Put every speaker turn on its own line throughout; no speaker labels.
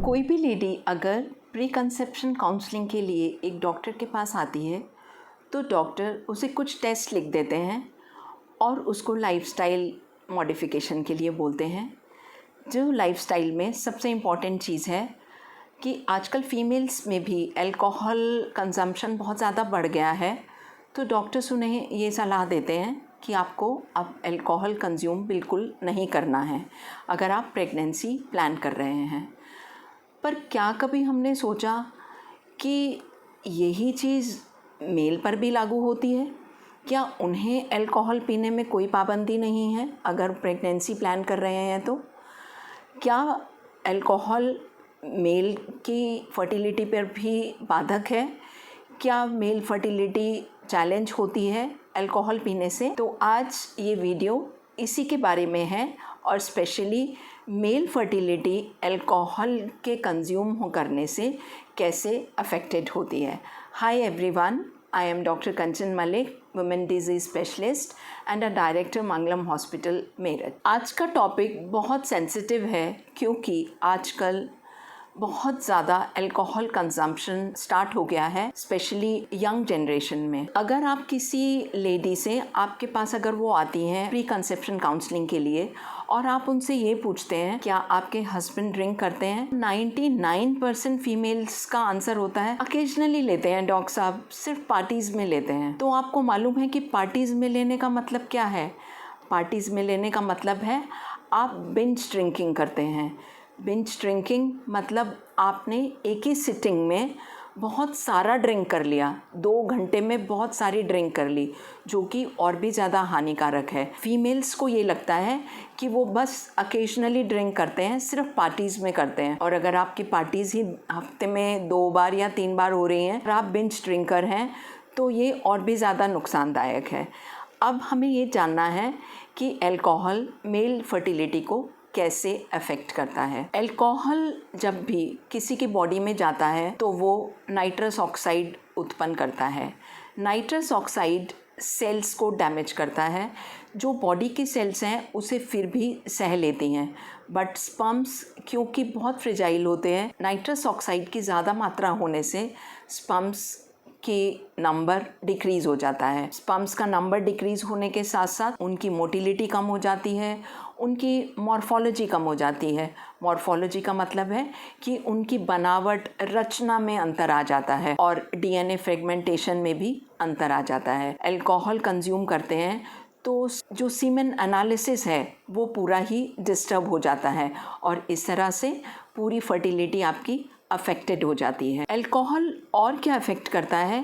कोई भी लेडी अगर प्री कंसेप्शन काउंसलिंग के लिए एक डॉक्टर के पास आती है तो डॉक्टर उसे कुछ टेस्ट लिख देते हैं और उसको लाइफस्टाइल मॉडिफिकेशन के लिए बोलते हैं। जो लाइफस्टाइल में सबसे इम्पॉर्टेंट चीज़ है कि आजकल फीमेल्स में भी अल्कोहल कंजम्पशन बहुत ज़्यादा बढ़ गया है, तो डॉक्टर्स उन्हें ये सलाह देते हैं कि आपको अब अल्कोहल कंज्यूम बिल्कुल नहीं करना है अगर आप प्रेगनेंसी प्लान कर रहे हैं। पर क्या कभी हमने सोचा कि यही चीज़ मेल पर भी लागू होती है? क्या उन्हें अल्कोहल पीने में कोई पाबंदी नहीं है अगर प्रेगनेंसी प्लान कर रहे हैं तो? क्या अल्कोहल मेल की फर्टिलिटी पर भी बाधक है? क्या मेल फर्टिलिटी चैलेंज होती है अल्कोहल पीने से? तो आज ये वीडियो इसी के बारे में है और स्पेशली मेल फर्टिलिटी अल्कोहल के कंज्यूम करने से कैसे अफेक्टेड होती है। Hi everyone, I am doctor Kanchan Malik, women disease specialist and a director Mangalam hospital Meerut. आज का टॉपिक बहुत सेंसिटिव है क्योंकि आजकल बहुत ज़्यादा अल्कोहल कंजम्पशन स्टार्ट हो गया है, स्पेशली यंग जनरेशन में। अगर आप किसी लेडी से, आपके पास अगर वो आती हैं प्री कंसेप्शन काउंसलिंग के लिए और आप उनसे ये पूछते हैं क्या आपके हस्बैंड ड्रिंक करते हैं, 99% फीमेल्स का आंसर होता है अकेजनली लेते हैं डॉक्टर साहब, सिर्फ पार्टीज़ में लेते हैं। तो आपको मालूम है कि पार्टीज़ में लेने का मतलब क्या है? पार्टीज़ में लेने का मतलब है आप बिंज ड्रिंकिंग करते हैं। बिंज ड्रिंकिंग मतलब आपने एक ही सिटिंग में बहुत सारा ड्रिंक कर लिया, 2 घंटे में बहुत सारी ड्रिंक कर ली, जो कि और भी ज़्यादा हानिकारक है। फीमेल्स को ये लगता है कि वो बस अकेजनली ड्रिंक करते हैं, सिर्फ पार्टीज़ में करते हैं। और अगर आपकी पार्टीज़ ही हफ्ते में 2 बार या 3 बार हो रही हैं और आप बिंज ड्रिंकर हैं तो ये और भी ज़्यादा नुकसानदायक है। अब हमें ये जानना है कि अल्कोहल मेल फर्टिलिटी को कैसे अफेक्ट करता है। अल्कोहल जब भी किसी की बॉडी में जाता है तो वो नाइट्रस ऑक्साइड उत्पन्न करता है। नाइट्रस ऑक्साइड सेल्स को डैमेज करता है। जो बॉडी की सेल्स हैं उसे फिर भी सह लेती हैं, बट स्पर्म्स क्योंकि बहुत फ्रेजाइल होते हैं, नाइट्रस ऑक्साइड की ज़्यादा मात्रा होने से स्पर्म्स की नंबर डिक्रीज़ हो जाता है। स्पर्म्स का नंबर डिक्रीज़ होने के साथ साथ उनकी मोटिलिटी कम हो जाती है, उनकी मॉर्फोलॉजी कम हो जाती है। मॉर्फोलॉजी का मतलब है कि उनकी बनावट, रचना में अंतर आ जाता है और डीएनए फ्रेगमेंटेशन में भी अंतर आ जाता है। अल्कोहल कंज्यूम करते हैं तो जो सीमेन एनालिसिस है वो पूरा ही डिस्टर्ब हो जाता है और इस तरह से पूरी फर्टिलिटी आपकी अफेक्टेड हो जाती है। अल्कोहल और क्या अफेक्ट करता है?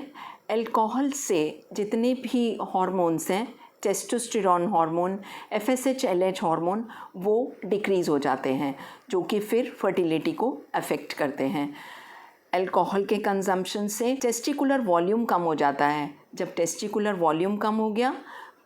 अल्कोहल से जितने भी हार्मोन्स हैं, testosterone hormone, FSH LH hormone, वो डिक्रीज़ हो जाते हैं, जो कि फिर फर्टिलिटी को अफेक्ट करते हैं। अल्कोहल के कंजम्पशन से टेस्टिकुलर वॉल्यूम कम हो जाता है। जब टेस्टिकुलर वॉल्यूम कम हो गया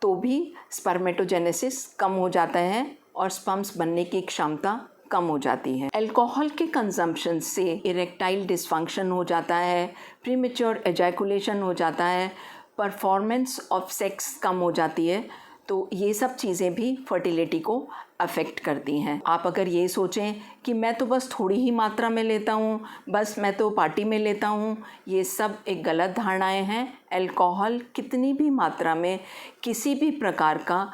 तो भी स्पर्मेटोजेनेसिस कम हो जाता है और स्पर्म्स बनने की क्षमता कम हो जाती है। अल्कोहल के कंजम्पशन से इरेक्टाइल डिसफंक्शन हो जाता है, प्रीमेच्योर एजैकुलेशन हो जाता है, परफॉर्मेंस ऑफ सेक्स कम हो जाती है। तो ये सब चीज़ें भी फर्टिलिटी को अफेक्ट करती हैं। आप अगर ये सोचें कि मैं तो बस थोड़ी ही मात्रा में लेता हूँ, बस मैं तो पार्टी में लेता हूँ, ये सब एक गलत धारणाएं हैं। अल्कोहल कितनी भी मात्रा में, किसी भी प्रकार का,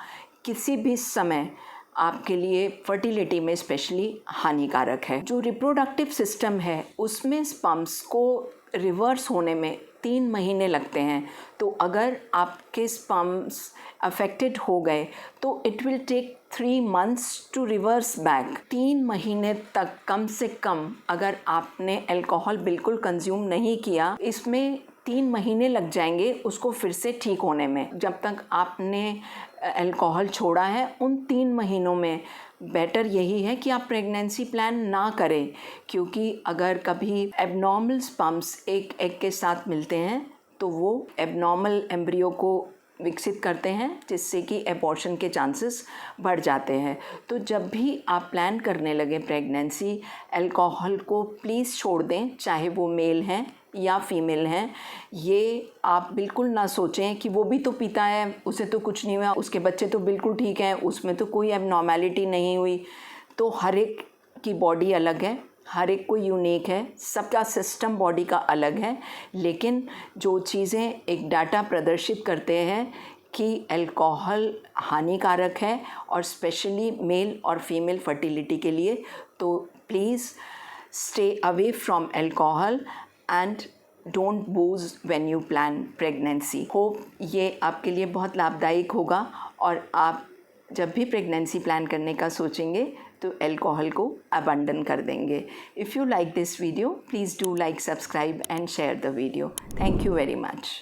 किसी भी समय आपके लिए फर्टिलिटी में स्पेशली हानिकारक है। जो रिप्रोडक्टिव सिस्टम है उसमें स्पर्म्स को रिवर्स होने में 3 महीने लगते हैं। तो अगर आपके स्पर्म्स अफेक्टेड हो गए तो it will take 3 months to reverse back. 3 महीने तक कम से कम अगर आपने अल्कोहल बिल्कुल कंज्यूम नहीं किया, इसमें 3 महीने लग जाएंगे उसको फिर से ठीक होने में। जब तक आपने अल्कोहल छोड़ा है उन 3 महीनों में बेटर यही है कि आप प्रेगनेंसी प्लान ना करें, क्योंकि अगर कभी एबनॉर्मल स्पर्म्स एक एग के साथ मिलते हैं तो वो एबनॉर्मल एम्ब्रियो को विकसित करते हैं, जिससे कि एबॉर्शन के चांसेस बढ़ जाते हैं। तो जब भी आप प्लान करने लगे प्रेगनेंसी, अल्कोहल को प्लीज़ छोड़ दें, चाहे वो मेल हैं या फीमेल हैं। ये आप बिल्कुल ना सोचें कि वो भी तो पीता है, उसे तो कुछ नहीं हुआ, उसके बच्चे तो बिल्कुल ठीक हैं, उसमें तो कोई एबनॉर्मेलिटी नहीं हुई। तो हर एक की बॉडी अलग है, हर एक को यूनिक है, सबका सिस्टम बॉडी का अलग है, लेकिन जो चीज़ें एक डाटा प्रदर्शित करते हैं कि अल्कोहल हानिकारक है और स्पेशली मेल और फीमेल फर्टिलिटी के लिए, तो please stay away from alcohol and don't बूज when you plan pregnancy. Hope ये आपके लिए बहुत लाभदायक होगा और आप जब भी प्रेगनेंसी प्लान करने का सोचेंगे तो अल्कोहल को अबंडन कर देंगे। If you like this video, please do like, subscribe and share the video. Thank you very much.